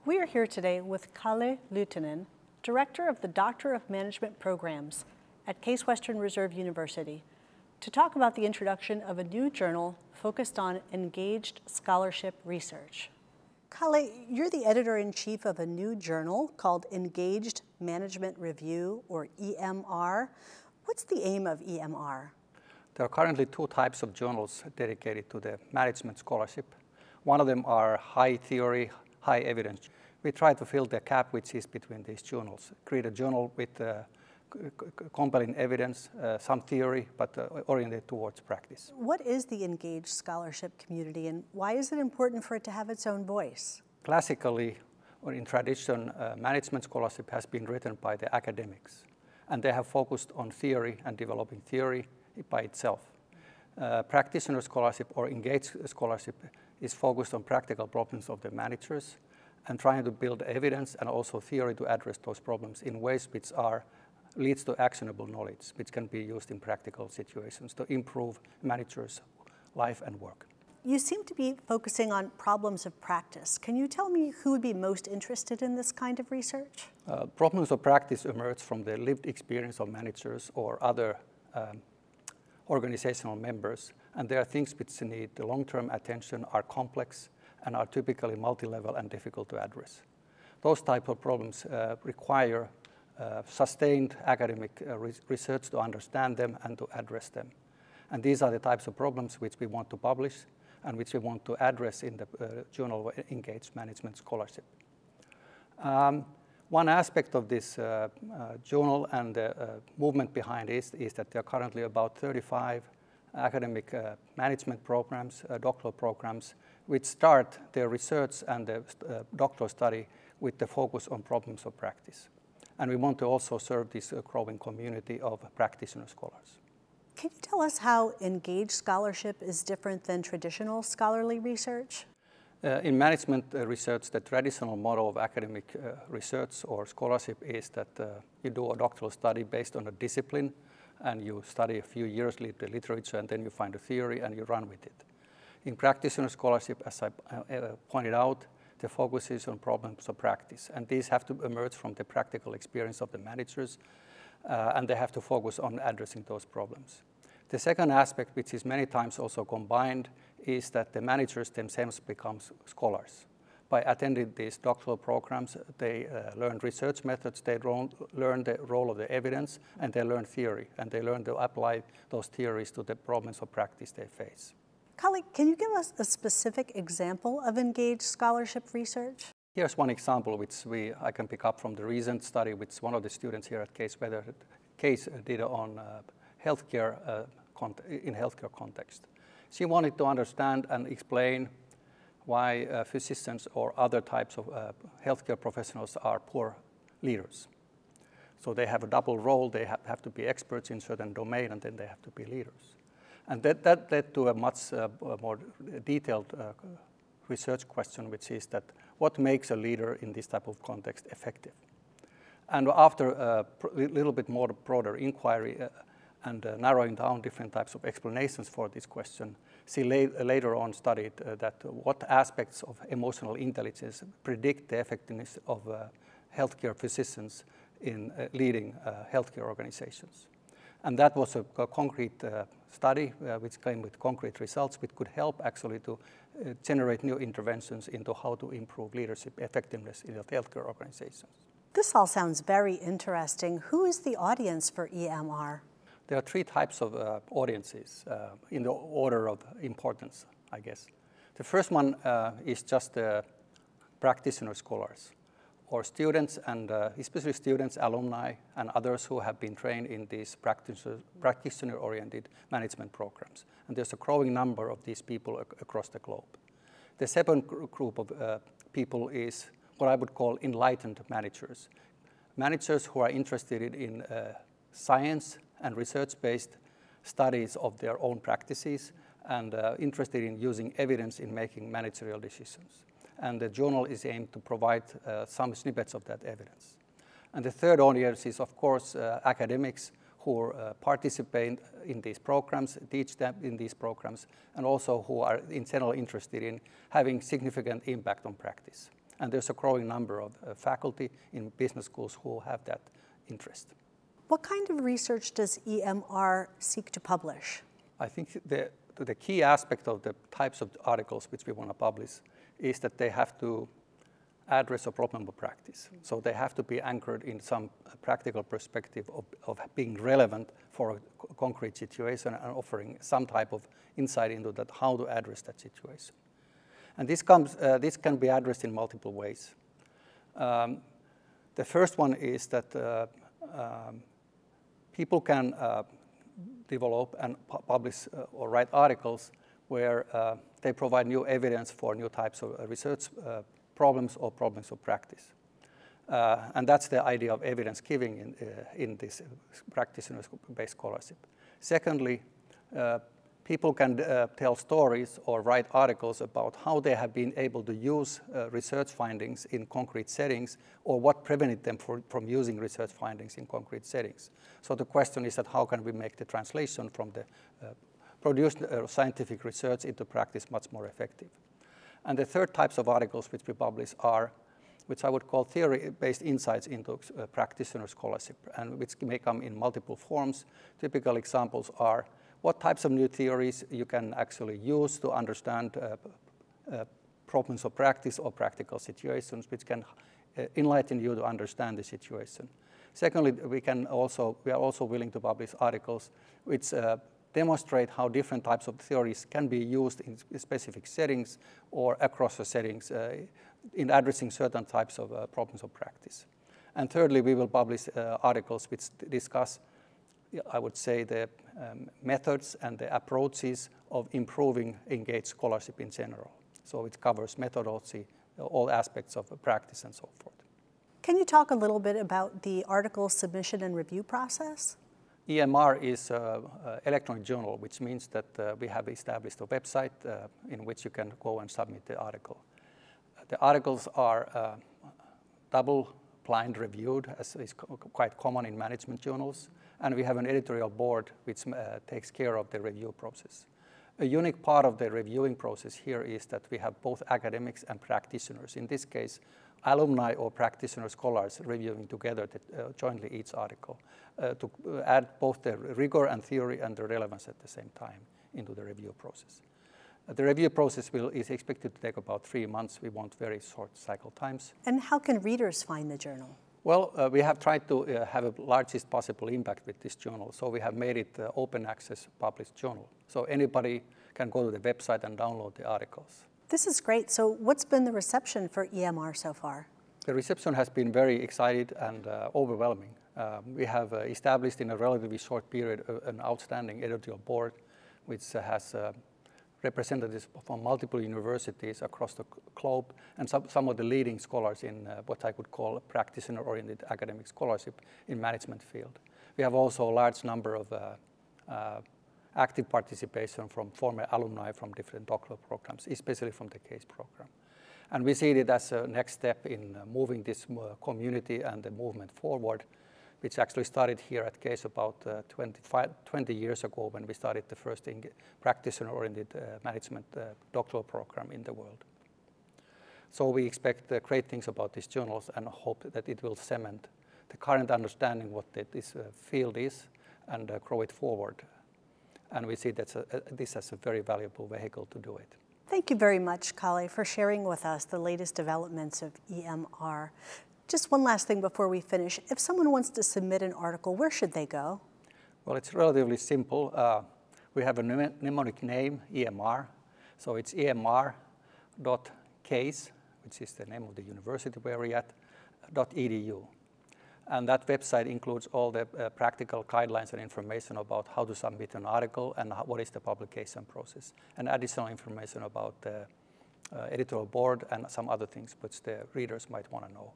We are here today with Kalle Lyytinen, Director of the Doctor of Management Programs at Case Western Reserve University, to talk about the introduction of a new journal focused on engaged scholarship research. Kalle, you're the editor-in-chief of a new journal called Engaged Management Review, or EMR. What's the aim of EMR? There are currently two types of journals dedicated to the management scholarship. One of them are high theory, high evidence. We try to fill the gap which is between these journals, create a journal with compelling evidence, some theory, but oriented towards practice. What is the engaged scholarship community, and why is it important for it to have its own voice? Classically, or in tradition, management scholarship has been written by the academics, and they have focused on theory and developing theory by itself. Practitioner scholarship or engaged scholarship is focused on practical problems of the managers and trying to build evidence and also theory to address those problems in ways which leads to actionable knowledge, which can be used in practical situations to improve managers' life and work. You seem to be focusing on problems of practice. Can you tell me who would be most interested in this kind of research? Problems of practice emerge from the lived experience of managers or other organizational members, and there are things which need the long-term attention, are complex, and are typically multi-level and difficult to address. Those type of problems require sustained academic research to understand them and to address them. And these are the types of problems which we want to publish and which we want to address in the Journal of Engaged Management Scholarship. One aspect of this journal and the movement behind it is that there are currently about 35 academic management programs, doctoral programs, which start their research and the doctoral study with the focus on problems of practice. And we want to also serve this growing community of practitioner-scholars. Can you tell us how engaged scholarship is different than traditional scholarly research? In management research, the traditional model of academic research or scholarship is that you do a doctoral study based on a discipline, and you study a few years, read the literature, and then you find a theory and you run with it. In practitioner scholarship, as I pointed out, the focus is on problems of practice, and these have to emerge from the practical experience of the managers, and they have to focus on addressing those problems. The second aspect, which is many times also combined, is that the managers themselves become scholars. By attending these doctoral programs, they learn research methods, they learn the role of the evidence, and they learn theory, and they learn to apply those theories to the problems of practice they face. Kalle, can you give us a specific example of engaged scholarship research? Here's one example which I can pick up from the recent study which one of the students here at Case did on healthcare in healthcare context. She wanted to understand and explain why physicians or other types of healthcare professionals are poor leaders. So they have a double role. They have to be experts in certain domain, and then they have to be leaders. And that led to a much more detailed research question, which is that what makes a leader in this type of context effective? And after a little bit more broader inquiry and narrowing down different types of explanations for this question, she later on studied that what aspects of emotional intelligence predict the effectiveness of healthcare physicians in leading healthcare organizations. And that was a concrete study which came with concrete results which could help actually to generate new interventions into how to improve leadership effectiveness in healthcare organizations. This all sounds very interesting. Who is the audience for EMR? There are three types of audiences in the order of importance, I guess. The first one is just practitioner scholars, or students, and especially students, alumni, and others who have been trained in these practitioner-oriented management programs. And there's a growing number of these people across the globe. The second group of people is what I would call enlightened managers. Managers who are interested in science and research-based studies of their own practices and interested in using evidence in making managerial decisions. And the journal is aimed to provide some snippets of that evidence. And the third audience is, of course, academics who participate in these programs, teach them in these programs, and also who are in general interested in having significant impact on practice. And there's a growing number of faculty in business schools who have that interest. What kind of research does EMR seek to publish? I think the key aspect of the types of articles which we want to publish is that they have to address a problem of practice. So they have to be anchored in some practical perspective of being relevant for a concrete situation and offering some type of insight into that, how to address that situation. And this can be addressed in multiple ways. The first one is that people can develop and publish or write articles where they provide new evidence for new types of research problems or problems of practice. And that's the idea of evidence giving in this practitioner-based scholarship. Secondly, people can tell stories or write articles about how they have been able to use research findings in concrete settings, or what prevented them from using research findings in concrete settings. So the question is that how can we make the translation from the produced scientific research into practice much more effective? And the third types of articles which we publish are, which I would call theory-based insights into practitioner scholarship, and which may come in multiple forms. Typical examples are what types of new theories you can actually use to understand problems of practice or practical situations, which can enlighten you to understand the situation. Secondly, we are also willing to publish articles which demonstrate how different types of theories can be used in specific settings or across the settings in addressing certain types of problems of practice. And thirdly, we will publish articles which discuss, I would say, the methods and the approaches of improving engaged scholarship in general. So it covers methodology, all aspects of practice and so forth. Can you talk a little bit about the article submission and review process? EMR is an electronic journal, which means that we have established a website in which you can go and submit the article. The articles are double-blind reviewed, as is quite common in management journals, and we have an editorial board which takes care of the review process. A unique part of the reviewing process here is that we have both academics and practitioners. In this case, alumni or practitioner-scholars reviewing together jointly each article to add both the rigor and theory and the relevance at the same time into the review process. The review process is expected to take about 3 months. We want very short cycle times. And how can readers find the journal? Well, we have tried to have a largest possible impact with this journal, so we have made it open access published journal. So anybody can go to the website and download the articles. This is great. So what's been the reception for EMR so far? The reception has been very excited and overwhelming. We have established in a relatively short period an outstanding editorial board, which has representatives from multiple universities across the globe, and some of the leading scholars in what I could call practitioner-oriented academic scholarship in management field. We have also a large number of active participation from former alumni from different doctoral programs, especially from the CASE program. And we see it as a next step in moving this community and the movement forward, which actually started here at CASE about 20 years ago when we started the first practitioner-oriented management doctoral program in the world. So we expect great things about these journals and hope that it will cement the current understanding what this field is and grow it forward. And we see that this as a very valuable vehicle to do it. Thank you very much, Kalle, for sharing with us the latest developments of EMR. Just one last thing before we finish. If someone wants to submit an article, where should they go? Well, it's relatively simple. We have a mnemonic name, EMR. So it's emr.case, which is the name of the university where we're at, .edu. And that website includes all the practical guidelines and information about how to submit an article and what is the publication process, and additional information about the editorial board and some other things which the readers might want to know.